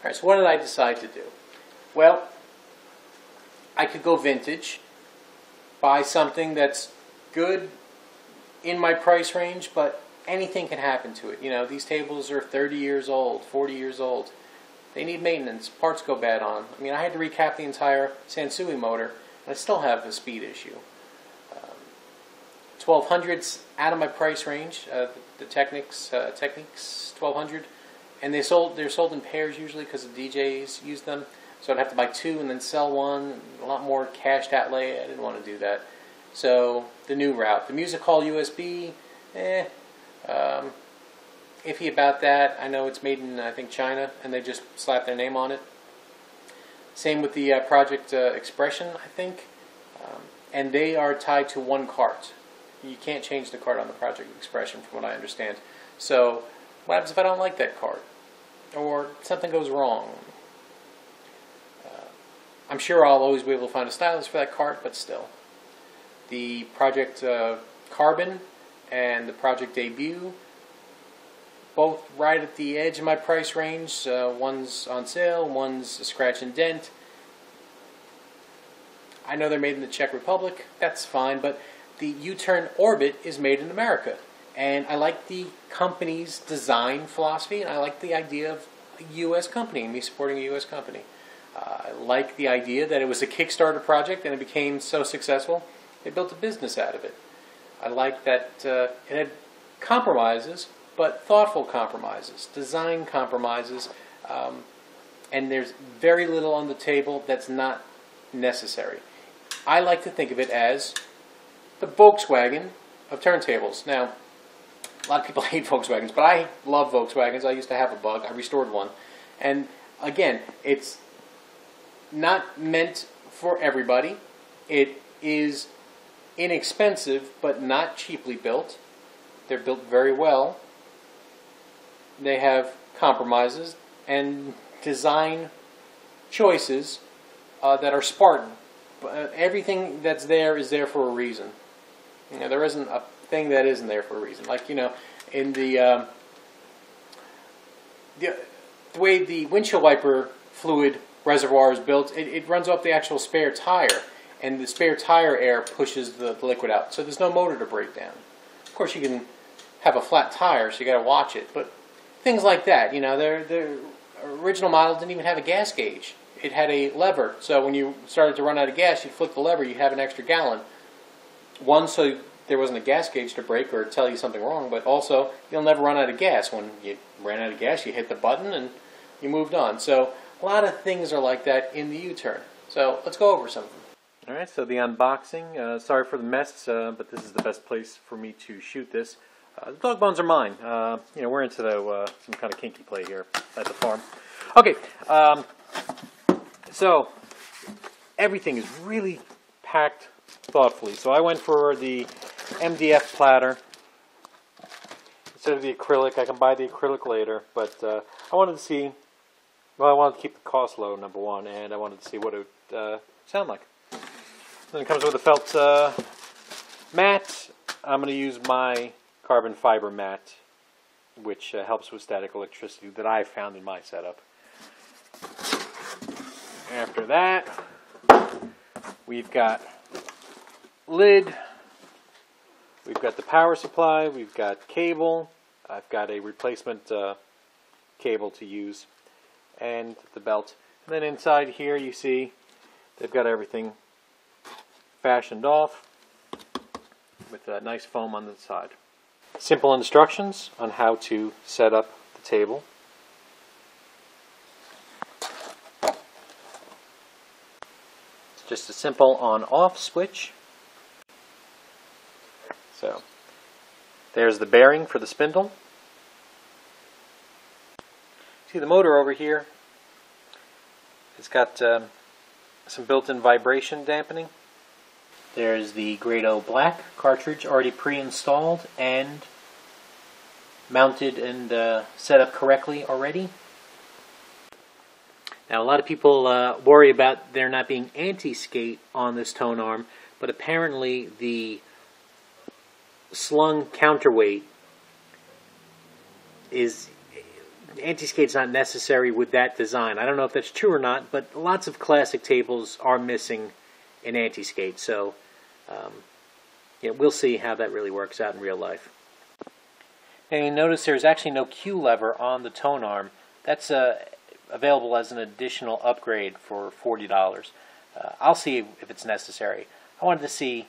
Alright, so what did I decide to do? Well, I could go vintage, buy something that's good in my price range, but anything can happen to it. You know, these tables are 30 years old, 40 years old. They need maintenance. Parts go bad on them. I mean, I had to recap the entire Sansui motor, and I still have a speed issue. 1200's out of my price range. The Technics 1200, and they're sold in pairs usually because the DJs use them. So I'd have to buy two and then sell one. A lot more cash outlay. I didn't want to do that. So the new route, the music hall USB, iffy about that. I know it's made in, I think, China, and they just slapped their name on it. Same with the Project Expression, I think. And they are tied to one cart. You can't change the cart on the Project Expression, from what I understand. So what happens if I don't like that cart? Or something goes wrong? I'm sure I'll always be able to find a stylus for that cart, but still. The Project Carbon and the Project Debut, both right at the edge of my price range. One's on sale, one's a scratch and dent. I know they're made in the Czech Republic, that's fine, but the U-Turn Orbit is made in America. And I like the company's design philosophy, and I like the idea of a U.S. company, and me supporting a U.S. company. I like the idea that it was a Kickstarter project and it became so successful, they built a business out of it. I like that it had compromises, but thoughtful compromises, design compromises, and there's very little on the table that's not necessary. I like to think of it as the Volkswagen of turntables. Now, a lot of people hate Volkswagens, but I love Volkswagens. I used to have a Bug. I restored one. And again, it's not meant for everybody. It is inexpensive, but not cheaply built. They're built very well. They have compromises and design choices that are Spartan. Everything that's there is there for a reason. You know, there isn't a thing that isn't there for a reason. Like, you know, in the way the windshield wiper fluid reservoir is built, it runs off the actual spare tire, and the spare tire air pushes the liquid out. So there's no motor to break down. Of course, you can have a flat tire, so you got to watch it. But things like that, you know, the original model didn't even have a gas gauge. It had a lever, so when you started to run out of gas, you'd flick the lever, you'd have an extra gallon. One, so there wasn't a gas gauge to break or tell you something wrong, but also you'll never run out of gas. When you ran out of gas, you hit the button and you moved on. So a lot of things are like that in the U-Turn. So let's go over some of them. All right, so the unboxing. Sorry for the mess, but this is the best place for me to shoot this. The dog bones are mine. You know, we're into some kind of kinky play here at the farm. Okay, so everything is really packed thoughtfully. So I went for the MDF platter instead of the acrylic. I can buy the acrylic later, but I wanted to see, well, I wanted to keep the cost low, number one, and I wanted to see what it would sound like. Then it comes with a felt mat. I'm going to use my carbon fiber mat, which helps with static electricity that I found in my setup. After that, we've got lid, we've got the power supply, we've got cable, I've got a replacement cable to use, and the belt. And then inside here you see they've got everything fashioned off with a nice foam on the side. Simple instructions on how to set up the table. It's just a simple on-off switch. So there's the bearing for the spindle. See the motor over here? It's got some built-in vibration dampening. There's the Grado Black cartridge already pre-installed and mounted and set up correctly already. Now, a lot of people worry about there not being anti-skate on this tone arm, but apparently the slung counterweight is anti-skate's not necessary with that design. I don't know if that's true or not, but lots of classic tables are missing an anti-skate. So yeah, we'll see how that really works out in real life. And you notice there's actually no Q lever on the tone arm. That's available as an additional upgrade for $40. I'll see if it's necessary. I wanted to see,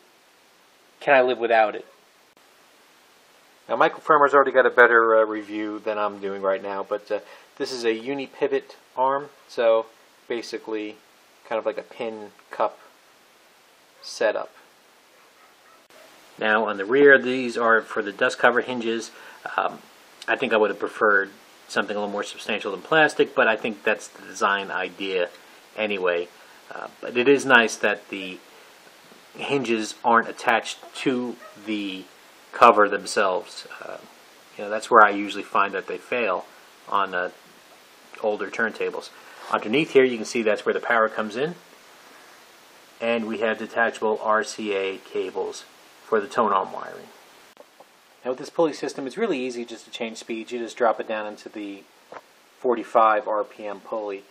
can I live without it? Now, Michael Firmer's already got a better review than I'm doing right now, but this is a uni-pivot arm, so basically kind of like a pin cup setup. Now, on the rear, these are for the dust cover hinges. I think I would have preferred something a little more substantial than plastic, but I think that's the design idea anyway. But it is nice that the hinges aren't attached to the cover themselves. That's where I usually find that they fail on older turntables. Underneath here, you can see that's where the power comes in, and we have detachable RCA cables for the tone arm wiring. Now, with this pulley system, it's really easy just to change speeds. You just drop it down into the 45 RPM pulley.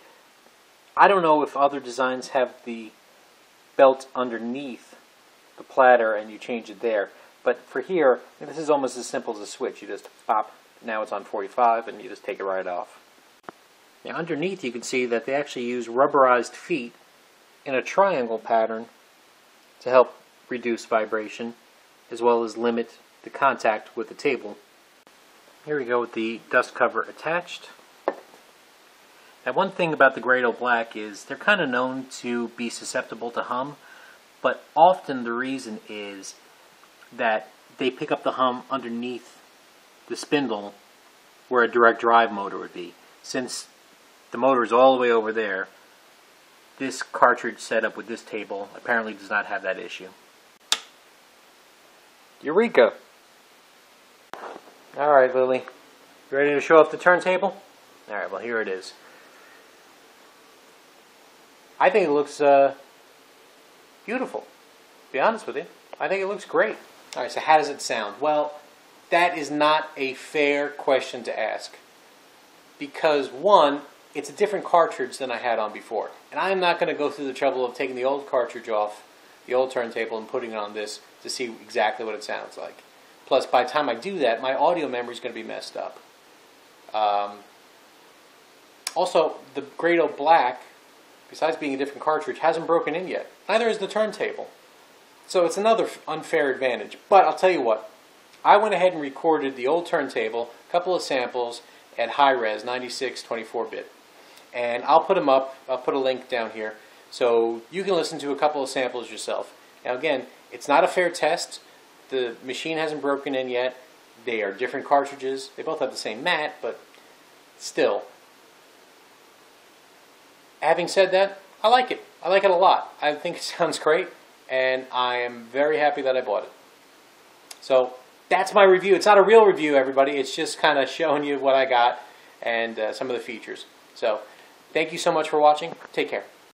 I don't know if other designs have the belt underneath the platter and you change it there. But for here, this is almost as simple as a switch. You just pop, now it's on 45, and you just take it right off. Now underneath you can see that they actually use rubberized feet in a triangle pattern to help reduce vibration, as well as limit the contact with the table. Here we go with the dust cover attached. Now, one thing about the Grado Black is they're kind of known to be susceptible to hum, but often the reason is that they pick up the hum underneath the spindle where a direct drive motor would be. Since the motor is all the way over there, this cartridge setup with this table apparently does not have that issue. Eureka! Alright, Lily. You ready to show off the turntable? Alright, well, here it is. I think it looks beautiful, to be honest with you. I think it looks great. Alright, so how does it sound? Well, that is not a fair question to ask. Because, one, it's a different cartridge than I had on before. And I'm not going to go through the trouble of taking the old cartridge off, the old turntable, and putting it on this to see exactly what it sounds like. Plus, by the time I do that, my audio memory is going to be messed up. Also, the Grado Black, besides being a different cartridge, hasn't broken in yet. Neither is the turntable. So it's another unfair advantage. But I'll tell you what. I went ahead and recorded the old turntable, a couple of samples at high res, 96, 24-bit. And I'll put them up. I'll put a link down here. So you can listen to a couple of samples yourself. Now again, it's not a fair test. The machine hasn't broken in yet. They are different cartridges. They both have the same mat, but still. Having said that, I like it. I like it a lot. I think it sounds great, and I am very happy that I bought it. So that's my review. It's not a real review, everybody. It's just kind of showing you what I got and some of the features. So thank you so much for watching. Take care.